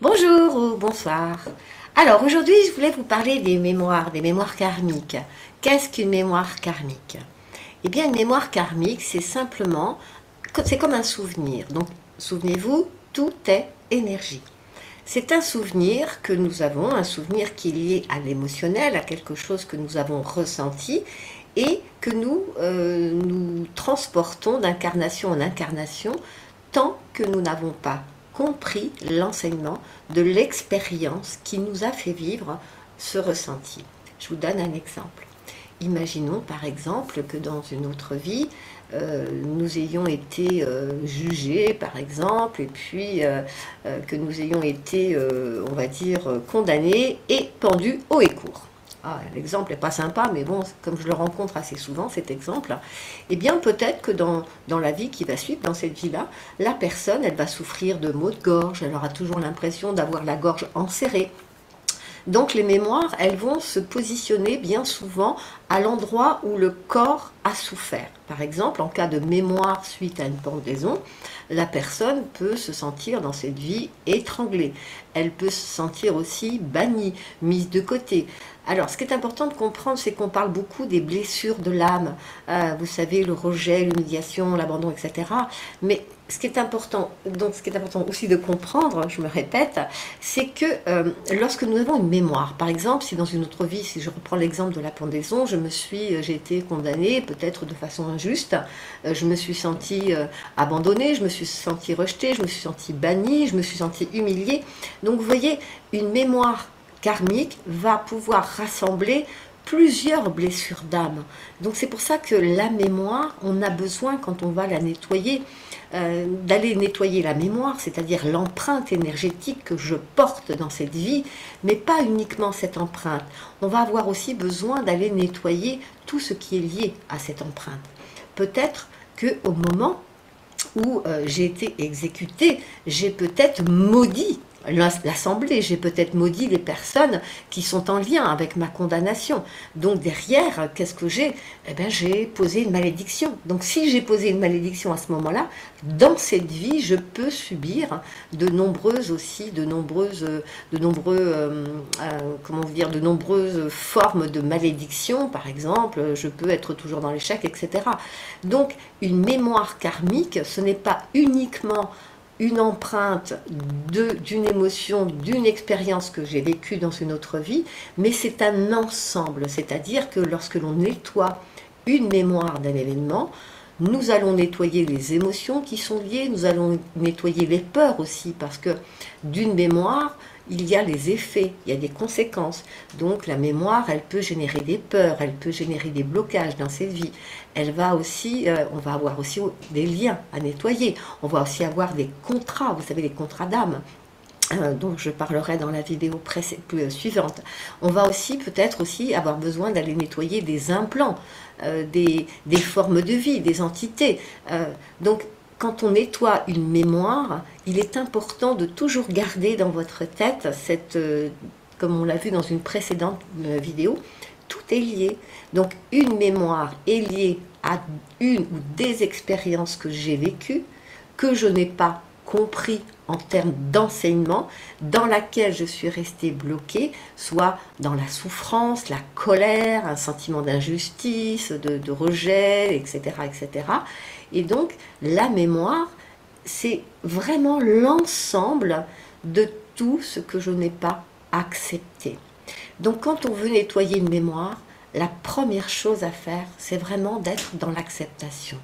Bonjour ou bonsoir. Alors aujourd'hui, je voulais vous parler des mémoires karmiques. Qu'est-ce qu'une mémoire karmique? Eh bien, une mémoire karmique, c'est simplement, c'est comme un souvenir. Donc, souvenez-vous, tout est énergie. C'est un souvenir que nous avons, un souvenir qui est lié à l'émotionnel, à quelque chose que nous avons ressenti et que nous transportons d'incarnation en incarnation tant que nous n'avons pas compris l'enseignement de l'expérience qui nous a fait vivre ce ressenti. Je vous donne un exemple. Imaginons par exemple que dans une autre vie, nous ayons été jugés par exemple, et puis que nous ayons été, on va dire, condamnés et pendus haut et court. Ah, l'exemple n'est pas sympa, mais bon, comme je le rencontre assez souvent, cet exemple, eh bien peut-être que dans la vie qui va suivre, dans cette vie-là, la personne, elle va souffrir de maux de gorge, elle aura toujours l'impression d'avoir la gorge enserrée. Donc les mémoires, elles vont se positionner bien souvent à l'endroit où le corps a souffert. Par exemple, en cas de mémoire suite à une pendaison, la personne peut se sentir dans cette vie étranglée. Elle peut se sentir aussi bannie, mise de côté. Alors, ce qui est important de comprendre, c'est qu'on parle beaucoup des blessures de l'âme. Vous savez, le rejet, l'humiliation, l'abandon, etc. Mais ce qui est important aussi de comprendre, je me répète, c'est que lorsque nous avons une mémoire, par exemple, si dans une autre vie, si je reprends l'exemple de la pendaison, j'ai été condamnée peut-être de façon injuste, je me suis sentie abandonnée, je me suis sentie rejetée, je me suis sentie bannie, je me suis sentie humiliée. Donc vous voyez, une mémoire karmique va pouvoir rassembler plusieurs blessures d'âme. Donc c'est pour ça que la mémoire, on a besoin quand on va la nettoyer, d'aller nettoyer la mémoire, c'est-à-dire l'empreinte énergétique que je porte dans cette vie, mais pas uniquement cette empreinte. On va avoir aussi besoin d'aller nettoyer tout ce qui est lié à cette empreinte. Peut-être qu'au moment où j'ai été exécutée, j'ai peut-être maudit l'Assemblée, j'ai peut-être maudit les personnes qui sont en lien avec ma condamnation. Donc derrière, qu'est-ce que j'ai? Eh bien, j'ai posé une malédiction. Donc si j'ai posé une malédiction à ce moment-là, dans cette vie, je peux subir de nombreuses formes de malédiction. Par exemple, je peux être toujours dans l'échec, etc. Donc une mémoire karmique, ce n'est pas uniquement une empreinte d'une émotion, d'une expérience que j'ai vécue dans une autre vie, mais c'est un ensemble, c'est-à-dire que lorsque l'on nettoie une mémoire d'un événement, nous allons nettoyer les émotions qui sont liées, nous allons nettoyer les peurs aussi, parce que d'une mémoire, il y a les effets, il y a des conséquences. Donc la mémoire, elle peut générer des peurs, elle peut générer des blocages dans cette vie. On va avoir aussi des liens à nettoyer. On va aussi avoir des contrats, vous savez, les contrats d'âme, dont je parlerai dans la vidéo suivante. On va aussi peut-être aussi avoir besoin d'aller nettoyer des implants, des formes de vie, des entités. Donc quand on nettoie une mémoire, il est important de toujours garder dans votre tête comme on l'a vu dans une précédente vidéo, tout est lié. Donc une mémoire est liée à une ou des expériences que j'ai vécues, que je n'ai pas compris en termes d'enseignement, dans laquelle je suis restée bloquée, soit dans la souffrance, la colère, un sentiment d'injustice, de rejet, etc., etc. Et donc, la mémoire, c'est vraiment l'ensemble de tout ce que je n'ai pas accepté. Donc, quand on veut nettoyer une mémoire, la première chose à faire, c'est vraiment d'être dans l'acceptation.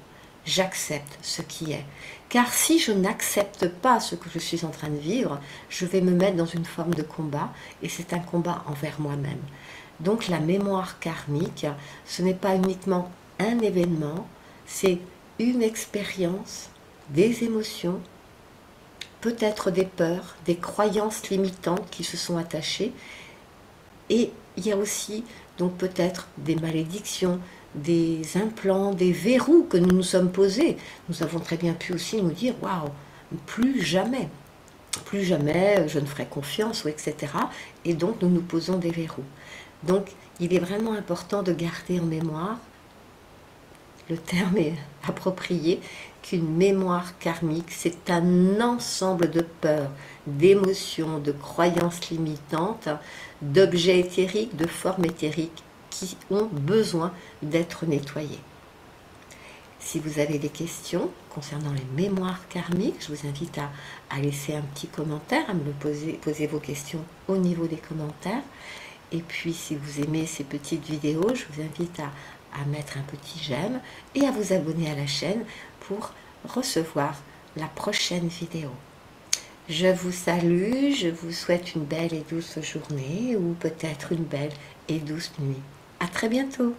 J'accepte ce qui est. Car si je n'accepte pas ce que je suis en train de vivre, je vais me mettre dans une forme de combat, et c'est un combat envers moi-même. Donc la mémoire karmique, ce n'est pas uniquement un événement, c'est une expérience, des émotions, peut-être des peurs, des croyances limitantes qui se sont attachées, et il y a aussi donc peut-être des malédictions, des implants, des verrous que nous nous sommes posés. Nous avons très bien pu aussi nous dire, waouh, plus jamais je ne ferai confiance, ou etc. Et donc nous nous posons des verrous. Donc il est vraiment important de garder en mémoire le terme est approprié, qu'une mémoire karmique, c'est un ensemble de peurs, d'émotions, de croyances limitantes, d'objets éthériques, de formes éthériques qui ont besoin d'être nettoyés. Si vous avez des questions concernant les mémoires karmiques, je vous invite à laisser un petit commentaire, à me le poser vos questions au niveau des commentaires. Et puis si vous aimez ces petites vidéos, je vous invite à mettre un petit j'aime et à vous abonner à la chaîne pour recevoir la prochaine vidéo. Je vous salue, je vous souhaite une belle et douce journée ou peut-être une belle et douce nuit. À très bientôt.